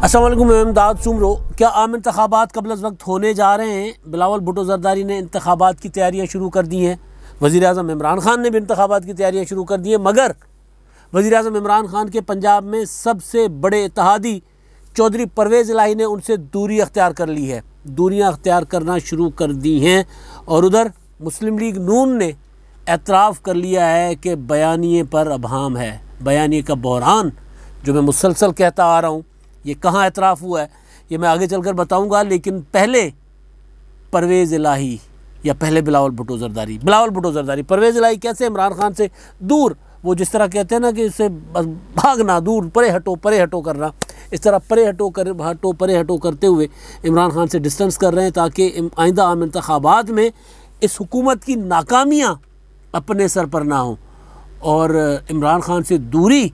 अस्सलाम वालेकुम, मैं इमदाद सुमरो। क्या आम इंतखाबात कबल अज़ वक्त होने जा रहे हैं? बिलावल भुट्टो ज़रदारी ने इंतखाबात की तैयारियाँ शुरू कर दी हैं। वज़ीर आज़म इमरान खान ने भी इंतखाबात की तैयारियाँ शुरू कर दी हैं, मगर वज़ीर आज़म इमरान खान के पंजाब में सबसे बड़े इत्तेहादी चौधरी परवेज़ इलाही ने उनसे दूरी अख्तियार कर ली है, दूरियाँ अख्तियार करना शुरू कर दी हैं। और उधर मुस्लिम लीग नून ने एतराफ़ कर लिया है कि बयानिए पर अभाम है। बयानिए का बहरान जो मैं मुसलसल कहता आ रहा हूँ, ये कहाँ एतराफ़ हुआ है ये मैं आगे चलकर बताऊँगा। लेकिन पहले परवेज़ इलाही या पहले बिलावल भुट्टो ज़रदारी परवेज़ इलाही कैसे इमरान खान से दूर, वो जिस तरह कहते हैं ना कि इससे भागना, दूर परे हटो करना, इस तरह परे हटो करते हुए इमरान खान से डिस्टेंस कर रहे हैं ताकि आइंदा आम इंतखाबात में इस हुकूमत की नाकामियाँ अपने सर पर ना हों। और इमरान खान से दूरी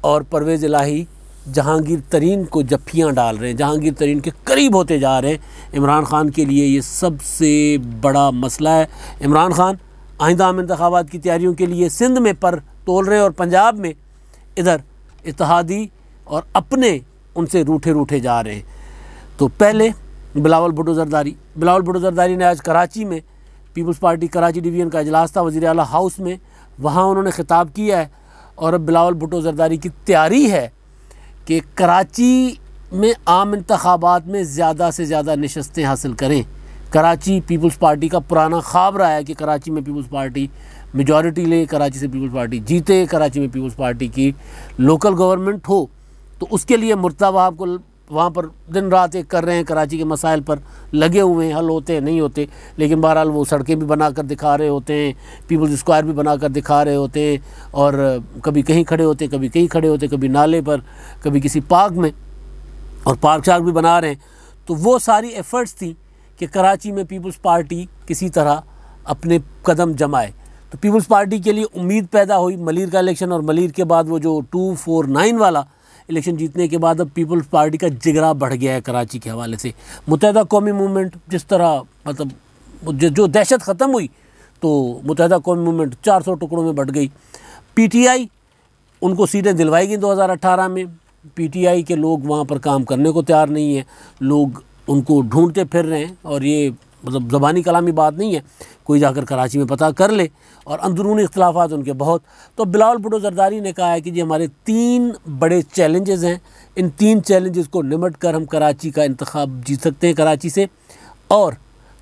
और परवेज़ इलाही जहांगीर तरीन को जफ्फियाँ डाल रहे हैं, जहांगीर तरीन के करीब होते जा रहे हैं। इमरान खान के लिए ये सबसे बड़ा मसला है। इमरान खान आइंदा आम इंतखाबात की तैयारियों के लिए सिंध में पर तोल रहे और पंजाब में इधर इत्तेहादी और अपने उनसे रूठे जा रहे हैं। तो पहले बिलावल भुट्टो ज़रदारी ने आज कराची में पीपल्स पार्टी कराची डिवीज़न का इजलास था वज़ीर आला हाउस में, वहाँ उन्होंने खिताब किया है। और अब बिलावल भुट्टो ज़रदारी की तैयारी है कि कराची में आम इंतखाबात में ज़्यादा से ज़्यादा नशस्तें हासिल करें। कराची पीपल्स पार्टी का पुराना ख्वाब रहा है कि कराची में पीपल्स पार्टी मेजॉरिटी ले, कराची से पीपल्स पार्टी जीते, कराची में पीपल्स पार्टी की लोकल गवर्नमेंट हो। तो उसके लिए मुर्तज़ा वहाब को वहाँ पर दिन रात एक कर रहे हैं, कराची के मसाइल पर लगे हुए हैं, हल होते हैं नहीं होते, लेकिन बहरहाल वो सड़कें भी बना कर दिखा रहे होते हैं, पीपल्स स्क्वायर भी बना कर दिखा रहे होते हैं, और कभी कहीं खड़े होते, कभी कहीं खड़े होते, कभी नाले पर, कभी किसी पार्क में, और पार्क शार्क भी बना रहे हैं। तो वो सारी एफ़र्ट्स थी कि कराची में पीपल्स पार्टी किसी तरह अपने कदम जमाए। तो पीपल्स पार्टी के लिए उम्मीद पैदा हुई मलीर का इलेक्शन, और मलीर के बाद वो जो 249 वाला इलेक्शन जीतने के बाद अब पीपल्स पार्टी का जिगरा बढ़ गया है कराची के हवाले से। मुत्तहिदा कौमी मूवमेंट जिस तरह मतलब जो दहशत ख़त्म हुई, तो मुत्तहिदा कौमी मूवमेंट 400 टुकड़ों में बढ़ गई। पीटीआई उनको सीटें दिलवाएगी 2018 में। पीटीआई के लोग वहाँ पर काम करने को तैयार नहीं है, लोग उनको ढूंढते फिर रहे हैं। और ये मतलब ज़बानी कलामी बात नहीं है, कोई जाकर कराची में पता कर ले। और अंदरूनी इख्तिलाफ़ात उनके बहुत। तो बिलावल भुट्टो ज़रदारी ने कहा है कि जी हमारे 3 बड़े चैलेंजेस हैं, इन 3 चैलेंजेस को निमट कर हम कराची का इंतखाब जीत सकते हैं कराची से, और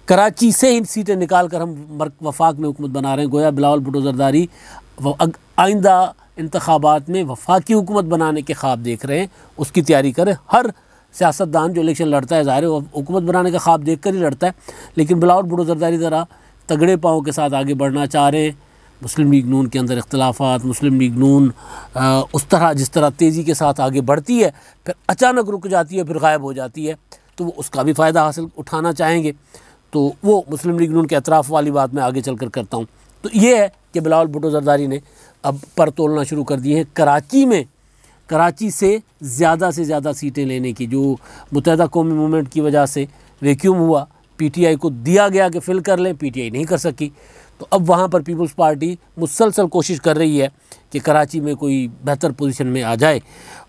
कराची से इन सीटें निकाल कर हम वफाक में हुकूमत बना रहे हैं। गोया बिलावल भुट्टो ज़रदारी आइंदा इंतखाबात में वफाकी हुकूमत बनाने के ख्वाब देख रहे हैं, उसकी तैयारी करें। हर सियासतदान जो इलेक्शन लड़ता है ज़ाहिर है हुकूमत बनाने का ख्वाब देख कर ही लड़ता है, लेकिन बिलावल भुट्टो ज़रदारी ज़रा तगड़े पाँव के साथ आगे बढ़ना चाह रहे हैं। मुस्लिम लीग नून के अंदर इख्तिलाफ़ात, मुस्लिम लीग नून उस तरह जिस तरह तेज़ी के साथ आगे बढ़ती है, फिर अचानक रुक जाती है, फिर गायब हो जाती है, तो वो उसका भी फ़ायदा हासिल उठाना चाहेंगे। तो वो मुस्लिम लीग नून के अतराफ़ वाली बात मैं आगे चल कर करता हूँ। तो ये है कि बिलावल भुट्टो ज़रदारी ने अब पर तोलना शुरू कर दिए हैं कराची में, कराची से ज़्यादा सीटें लेने की। जो मुत्तहिदा कौमी मूवमेंट की वजह से वैक्यूम हुआ, पीटीआई को दिया गया कि फिल कर लें, पीटीआई नहीं कर सकी, तो अब वहाँ पर पीपल्स पार्टी मुसलसल कोशिश कर रही है कि कराची में कोई बेहतर पोजीशन में आ जाए।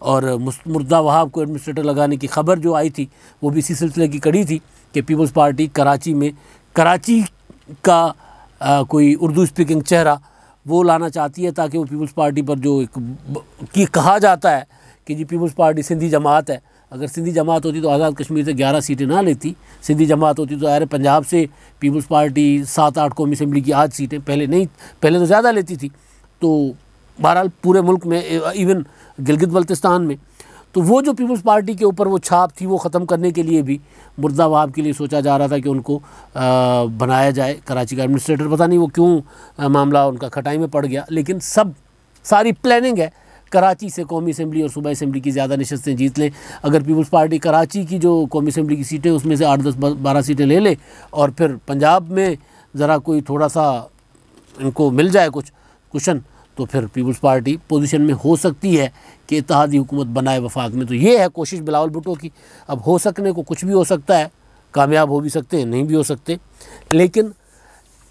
और मुर्तज़ा वहाब को एडमिनिस्ट्रेटर लगाने की खबर जो आई थी वो भी इसी सिलसिले की कड़ी थी कि पीपल्स पार्टी कराची में कराची का कोई उर्दू स्पीकिंग चेहरा वो लाना चाहती है, ताकि वो पीपल्स पार्टी पर जो एक कहा जाता है कि जी पीपल्स पार्टी सिंधी जमात है, अगर सिंधी जमात होती तो आज़ाद कश्मीर से 11 सीटें ना लेती, सिंधी जमात होती तो यार पंजाब से पीपल्स पार्टी 7-8 कौमी असम्बली की 8 सीटें पहले तो ज़्यादा लेती थी। तो बहरहाल पूरे मुल्क में, इवन गिलगित बल्तिस्तान में, तो वो जो पीपल्स पार्टी के ऊपर वो छाप थी वो ख़त्म करने के लिए भी मुर्तज़ा वहाब के लिए सोचा जा रहा था कि उनको बनाया जाए कराची का एडमिनिस्ट्रेटर। पता नहीं वो क्यों मामला उनका खटाई में पड़ गया, लेकिन सारी प्लानिंग है कराची से कौमी असम्बली और सूबाई असम्बली की ज़्यादा नशस्तें जीत लें। अगर पीपल्स पार्टी कराची की जो कौमी असम्बली की सीटें उसमें से 8-10-12 सीटें ले ले, और फिर पंजाब में ज़रा कोई थोड़ा सा इनको मिल जाए कुछ कुशन, तो फिर पीपल्स पार्टी पोजीशन में हो सकती है कि इत्तेहादी हुकूमत बनाए वफाक में। तो ये है कोशिश बिलावल भुट्टो की। अब हो सकने को कुछ भी हो सकता है, कामयाब हो भी सकते हैं, नहीं भी हो सकते। लेकिन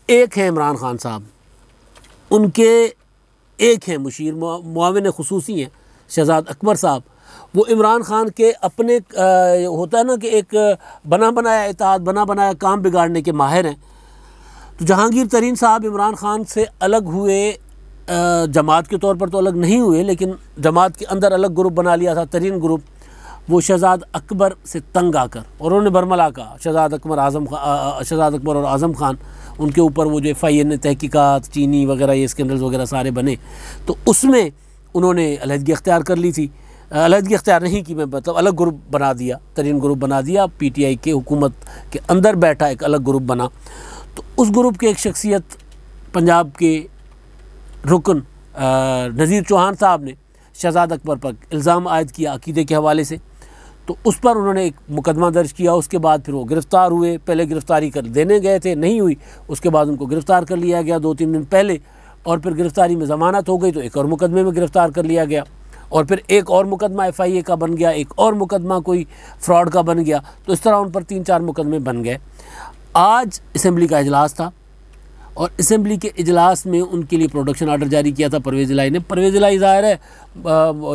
एक है इमरान खान साहब, उनके एक हैं मुशीर मुआविन खुसूसी हैं शहजाद अकबर साहब, वो इमरान खान के अपने होता है ना कि एक बना बनाया इत्तेहाद, बना बनाया काम बिगाड़ने के माहिर हैं। तो जहांगीर तरीन साहब इमरान खान से अलग हुए, जमात के तौर पर तो अलग नहीं हुए, लेकिन जमात के अंदर अलग ग्रुप बना लिया था, तरीन ग्रुप। वो शहजाद अकबर से तंग आकर, और उन्होंने बरमला कहा, शहजाद अकबर और आज़म खान, उनके ऊपर वो जो FIN तहकीकात चीनी वगैरह ये स्कैंडल्स वगैरह सारे बने, तो उसमें उन्होंने अलहदगी अख्तियार कर ली थी। अलहदगी अख्तियार नहीं की, मैं मतलब अलग ग्रुप बना दिया, तरीन ग्रुप बना दिया। PTI के हुकूमत के अंदर बैठा एक अलग ग्रुप बना। तो उस ग्रुप के एक शख्सियत पंजाब के रुकन नज़ीर चौहान साहब ने शहजाद अकबर पर इल्ज़ाम आयद किया अक़ीदे के हवाले से। तो उस पर उन्होंने एक मुकदमा दर्ज किया। उसके बाद फिर वो गिरफ़्तार हुए। पहले गिरफ़्तारी कर देने गए थे, नहीं हुई, उसके बाद उनको गिरफ़्तार कर लिया गया 2-3 दिन पहले, और फिर गिरफ़्तारी में ज़मानत हो गई तो एक और मुकदमे में गिरफ़्तार कर लिया गया, और फिर एक और मुकदमा FIA का बन गया, एक और मुकदमा कोई फ्रॉड का बन गया। तो इस तरह उन पर 3-4 मुकदमे बन गए। आज असम्बली का इजलास था, और असम्बली के इजलास में उनके लिए प्रोडक्शन आर्डर जारी किया था परवेज़ इलाही ने। परवेज़ इलाही ज़ाहिर है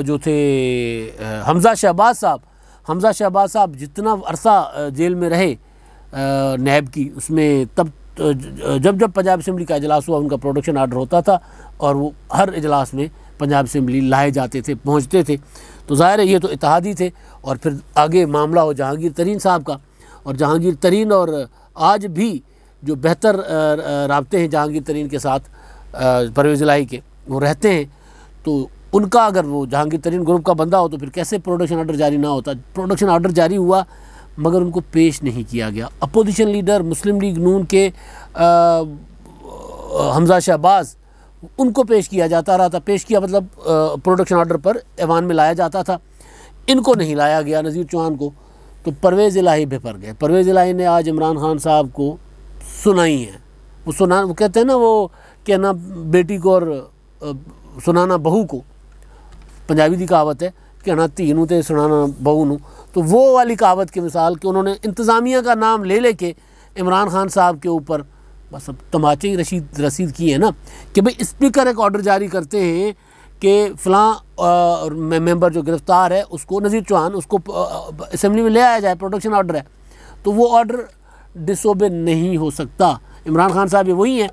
जो थे हमज़ा शहबाज साहब जितना अरसा जेल में रहे नैब की, उसमें तब जब पंजाब असम्बली का इजलास हुआ उनका प्रोडक्शन आर्डर होता था, और वो हर इजलास में पंजाब असम्बली लाए जाते थे, पहुँचते थे। तो ज़ाहिर है ये तो इत्तेहादी थे। और फिर आगे मामला हो जहांगीर तरीन साहब का, और जहांगीर तरीन और आज भी जो बेहतर राब्ते हैं जहांगीर तरीन के साथ परवेज़ इलाही के, वो रहते हैं। तो उनका अगर वो जहांगीर तरीन ग्रुप का बंदा हो तो फिर कैसे प्रोडक्शन आर्डर जारी ना होता। प्रोडक्शन आर्डर जारी हुआ मगर उनको पेश नहीं किया गया। अपोजिशन लीडर मुस्लिम लीग नून के हमज़ा शहबाज, उनको पेश किया जाता रहा था, पेश किया मतलब प्रोडक्शन आर्डर पर ऐवान में लाया जाता था, इनको नहीं लाया गया, नज़ीर चौहान को। तो परवेज़ इलाही बेपर गए। परवेज़ इलाही ने आज इमरान खान साहब को सुनाई है। वो कहते हैं ना, वो कहना बेटी को और सुनाना बहू को, पंजाबी की कहावत है, कहना धी नूं ते सुनाना बहू नूं। तो वो वाली कहावत की मिसाल कि उन्होंने इंतज़ामिया का नाम ले लेके इमरान खान साहब के ऊपर बस अब तमाचे ही रसीद किए हैं ना, कि भाई स्पीकर एक ऑर्डर जारी करते हैं कि फ़लाँ मेंबर जो गिरफ़्तार है उसको, नज़ीर चौहान, उसको असम्बली में ले आया जाए, प्रोडक्शन ऑर्डर है, तो वो ऑर्डर डिसोबे नहीं हो सकता। इमरान खान साहब ये वही हैं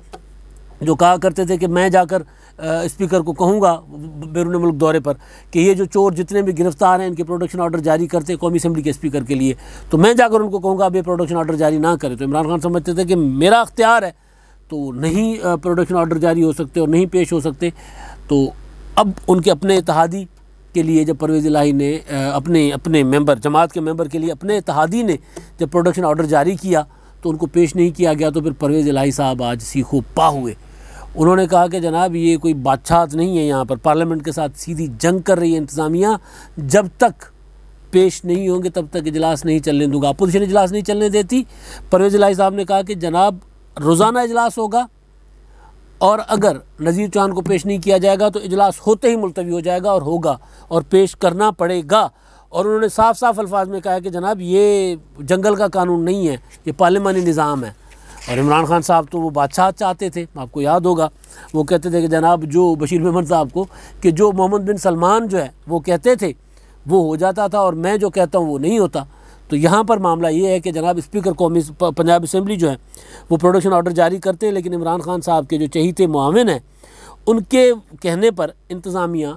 जो कहा करते थे कि मैं जाकर स्पीकर को कहूँगा बैरून मुल्क दौरे पर कि ये जो चोर जितने भी गिरफ़्तार हैं इनके प्रोडक्शन ऑर्डर जारी करते कौमी असम्बली के स्पीकर के लिए, तो मैं जाकर उनको कहूँगा अब ये प्रोडक्शन ऑर्डर जारी ना करें। तो इमरान खान समझते थे कि मेरा अख्तियार है तो नहीं प्रोडक्शन ऑर्डर जारी हो सकते और नहीं पेश हो सकते। तो अब उनके अपने इत्तेहादी के लिए जब परवेज़ इलाही ने अपने मेंबर, जमात के मेंबर के लिए अपने इत्तेहादी ने जब प्रोडक्शन ऑर्डर जारी किया तो उनको पेश नहीं किया गया। तो फिर परवेज़ इलाही साहब आज सीखो पा हुए। उन्होंने कहा कि जनाब ये कोई बादशाह नहीं है, यहाँ पर पार्लियामेंट के साथ सीधी जंग कर रही है इंतज़ामिया, जब तक पेश नहीं होंगे तब तक इजलास नहीं चलने दूंगा। अपोजिशन इजलास नहीं चलने देती। परवेज़ इलाही साहब ने कहा कि जनाब रोज़ाना इजलास होगा, और अगर नज़ीर चौहान को पेश नहीं किया जाएगा तो इजलास होते ही मुलतवी हो जाएगा, और होगा और पेश करना पड़ेगा। और उन्होंने साफ साफ अल्फाज में कहा कि जनाब ये जंगल का कानून नहीं है, ये पार्लिमानी निज़ाम है। और इमरान खान साहब तो वो बादशाह चाहते थे, आपको याद होगा, वो कहते थे कि जनाब जो बशीर मेमन साहब को कि जो मोहम्मद बिन सलमान जो है वो कहते थे वो हो जाता था, और मैं जो कहता हूँ वो नहीं होता। तो यहाँ पर मामला ये है कि जनाब स्पीकर कौमी पंजाब असम्बली जो है वो प्रोडक्शन ऑर्डर जारी करते हैं, लेकिन इमरान खान साहब के जो चहीते मुआविन हैं उनके कहने पर इंतज़ामिया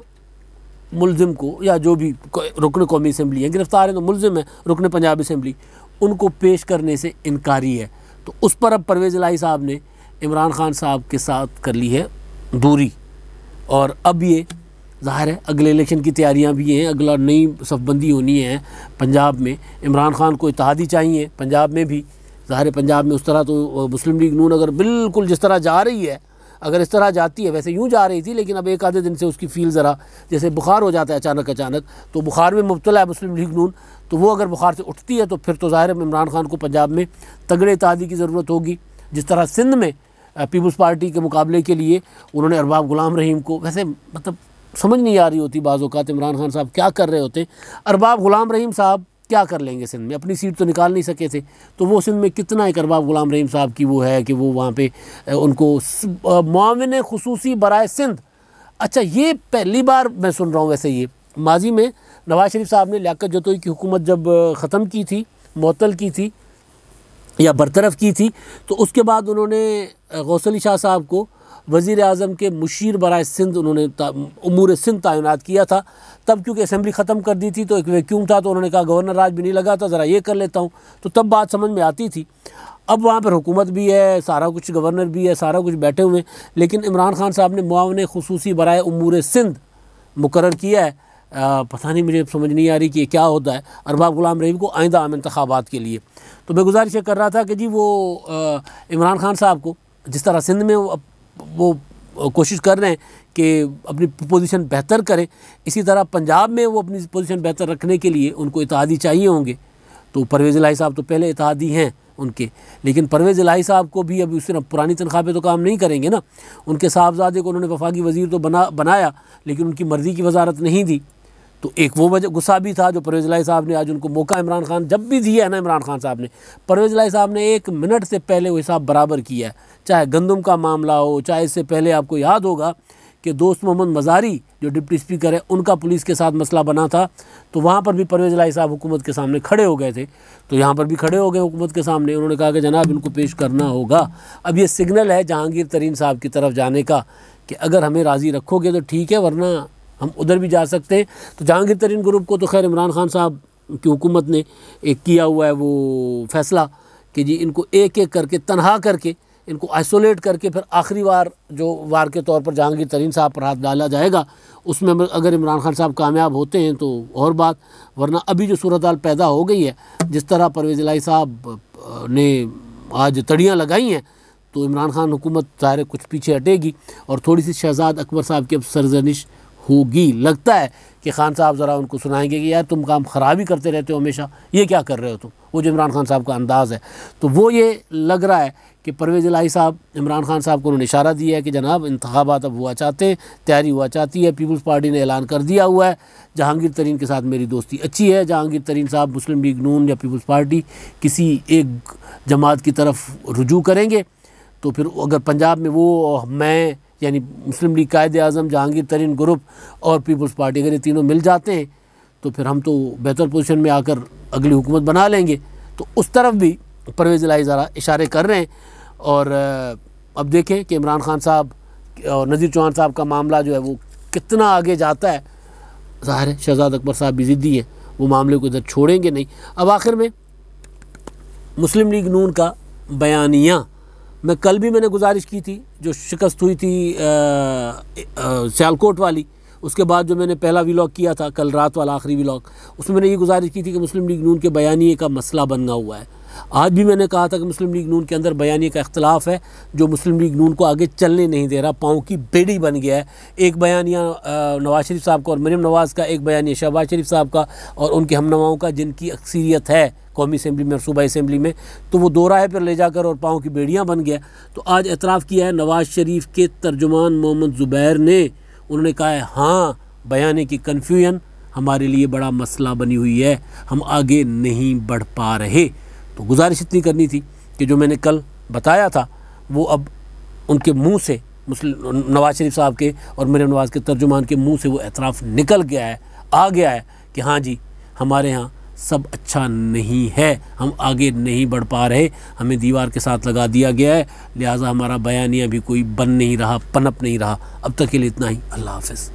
मुलजिम को, या जो भी रुकन कौमी असम्बली है, गिरफ़्तार है तो मुलजिम है रुकन पंजाब असम्बली, उनको पेश करने से इनकारी है। तो उस पर अब परवेज़ इलाही साहब ने इमरान खान साहब के साथ कर ली है दूरी, और अब ये ज़ाहिर है अगले इलेक्शन की तैयारियां भी हैं, अगला नई सफ़बंदी होनी है पंजाब में। इमरान खान को इत्तेहादी चाहिए पंजाब में भी, ज़ाहिर है पंजाब में उस तरह तो मुस्लिम लीग नून अगर बिल्कुल जिस तरह जा रही है, अगर इस तरह जाती है, वैसे यूँ जा रही थी लेकिन अब एक आधे दिन से उसकी फील ज़रा जैसे बुखार हो जाता है अचानक, तो बुखार में मुब्तला है मुस्लिम लीग नून, तो वो अगर बुखार से उठती है तो फिर तो ज़ाहिर है इमरान खान को पंजाब में तगड़े इत्तेहादी की ज़रूरत होगी। जिस तरह सिंध में पीपल्स पार्टी के मुकाबले के लिए उन्होंने अरबाब गुलाम रहीम को, वैसे मतलब समझ नहीं आ रही होती बाज़ औक़ात इमरान खान साहब क्या कर रहे होते। अरबाब गुलाम रहीम साहब क्या कर लेंगे सिंध में, अपनी सीट तो निकाल नहीं सके थे, तो वो सिंध में कितना एक अरबाब गुलाम रहीम साहब की वो है कि वो वहाँ पे उनको मुआविन खुसूसी बराए सिंध। अच्छा, ये पहली बार मैं सुन रहा हूँ, वैसे ये माजी में नवाज शरीफ साहब ने लियाकत जतोई की हुकूमत जब ख़त्म की थी, मुअत्तल की थी या बरतरफ की थी, तो उसके बाद उन्होंने गौस अली शाह साहब को वज़ीर आज़म के मुशीर बराए सिंध उन्होंने उमूर सिंध तैनात किया था। तब क्योंकि असेंबली ख़त्म कर दी थी तो एक वैक्यूम था, तो उन्होंने कहा गवर्नर राज भी नहीं लगा था, ज़रा ये कर लेता हूँ, तो तब बात समझ में आती थी। अब वहाँ पर हुकूमत भी है, सारा कुछ गवर्नर भी है, सारा कुछ बैठे हुए हैं, लेकिन इमरान खान साहब ने मुआवन खुसूसी बराए उमूर सिंध मुकर्रर किया है। पता नहीं, मुझे समझ नहीं आ रही कि ये क्या होता है, अरबाब गुलाम रहीम को आइंदा आम इंतखाबात के लिए। तो मैं गुजारिश कर रहा था कि जी वो इमरान खान साहब को जिस तरह सिंध में वो कोशिश कर रहे हैं कि अपनी पोजीशन बेहतर करें, इसी तरह पंजाब में वो अपनी पोजीशन बेहतर रखने के लिए उनको इत्तेहादी चाहिए होंगे। तो परवेज़ इलाही साहब तो पहले इत्तेहादी हैं उनके, लेकिन परवेज़ इलाही साहब को भी अभी उससे पुरानी तनख्वाह पे तो काम नहीं करेंगे ना। उनके साहबजादे को उन्होंने वफाकी वज़ीर तो बनाया, लेकिन उनकी मर्ज़ी की वजारत नहीं दी। तो एक वो वजह गुस्सा भी था जो परवेज़ इलाही साहब ने आज उनको मौका इमरान खान जब भी दिया है ना, इमरान खान साहब ने, परवेज़ इलाही साहब ने 1 मिनट से पहले वो हिसाब बराबर किया है, चाहे गंदम का मामला हो, चाहे इससे पहले आपको याद होगा कि दोस्त मोहम्मद मज़ारी जो डिप्टी स्पीकर है उनका पुलिस के साथ मसला बना था, तो वहाँ पर भी परवेज़ इलाही साहब हुकूमत के सामने खड़े हो गए थे। तो यहाँ पर भी खड़े हो गए हुकूमत के सामने, उन्होंने कहा कि जनाब इनको पेश करना होगा। अब ये सिग्नल है जहांगीर तरीन साहब की तरफ जाने का कि अगर हमें राज़ी रखोगे तो ठीक है, वरना हम उधर भी जा सकते हैं। तो जहांगीर तरीन ग्रुप को तो खैर इमरान खान साहब की हुकूमत ने एक किया हुआ है वो फ़ैसला कि जी इनको एक एक करके तनहा करके इनको आइसोलेट करके फिर आखिरी वार के तौर पर जहांगीर तरीन साहब पर हाथ डाला जाएगा। उसमें अगर इमरान खान साहब कामयाब होते हैं तो और बात, वरना अभी जो सूरत हाल पैदा हो गई है, जिस तरह परवेज़ इलाही साहब ने आज तड़ियाँ लगाई हैं, तो इमरान खान हुकूमत ज़ाहिर कुछ पीछे हटेगी और थोड़ी सी शहजाद अकबर साहब की अब सरजनिश होगी। लगता है कि खान साहब ज़रा उनको सुनाएंगे कि यार तुम काम ख़राब ही करते रहते हो हमेशा, ये क्या कर रहे हो तुम, वो जो इमरान खान साहब का अंदाज़ है। तो वो ये लग रहा है कि परवेज़ इलाही साहब इमरान खान साहब को उन्होंने इशारा दिया है कि जनाब इंतखाबात अब हुआ चाहते हैं, तैयारी हुआ चाहती है। पीपल्स पार्टी ने ऐलान कर दिया हुआ है जहांगीर तरीन के साथ मेरी दोस्ती अच्छी है। जहांगीर तरीन साहब मुस्लिम लीग नून या पीपल्स पार्टी किसी एक जमात की तरफ रुजू करेंगे तो फिर अगर पंजाब में वो मैं यानी मुस्लिम लीग कायदे आज़म, जहांगीर तरीन ग्रुप और पीपल्स पार्टी अगर ये तीनों मिल जाते हैं तो फिर हम तो बेहतर पोजीशन में आकर अगली हुकूमत बना लेंगे। तो उस तरफ भी परवेज़ इलाही ज़रा इशारे कर रहे हैं। और अब देखें कि इमरान खान साहब और नज़ीर चौहान साहब का मामला जो है वो कितना आगे जाता है। ज़ाहिर है शहजाद अकबर साहब भी ज़िद्दी हैं, वो मामले को इधर छोड़ेंगे नहीं। अब आखिर में मुस्लिम लीग नून का बयानिया, मैं कल भी मैंने गुजारिश की थी, जो शिकस्त हुई थी सियालकोट वाली, उसके बाद जो मैंने पहला व्लॉग किया था कल रात वाला आखिरी व्लॉग, उसमें मैंने ये गुजारिश की थी कि मुस्लिम लीग नून के बयानिए का मसला बना हुआ है। आज भी मैंने कहा था कि मुस्लिम लीग नून के अंदर बयानिए का इख्तलाफ है जो मुस्लिम लीग नून को आगे चलने नहीं दे रहा, पाँव की बेड़ी बन गया है। एक बयानिया नवाज शरीफ साहब का और मरीम नवाज़ का, एक बयानिया शहबाज शरीफ साहब का और उनके हमनवाओं का, जिनकी अक्सरियत है कौमी असम्बली में और सूबाई असम्बली में, तो वो दो राह पर ले जाकर और पाँव की बेड़ियाँ बन गया। तो आज एतराफ़ किया है नवाज शरीफ के तर्जुमान मोहम्मद ज़ुबैर ने, उन्होंने कहा है हाँ बयाने की कन्फ्यूजन हमारे लिए बड़ा मसला बनी हुई है, हम आगे नहीं बढ़ पा रहे। तो गुजारिश इतनी करनी थी कि जो मैंने कल बताया था वो अब उनके मुंह से, नवाज शरीफ साहब के और मरीम नवाज़ के तर्जुमान के मुंह से वो एतराफ़ निकल गया है, आ गया है कि हाँ जी हमारे यहाँ सब अच्छा नहीं है, हम आगे नहीं बढ़ पा रहे, हमें दीवार के साथ लगा दिया गया है, लिहाजा हमारा बयानिया भी कोई बन नहीं रहा, पनप नहीं रहा। अब तक के लिए इतना ही। अल्लाह हाफ़िज़।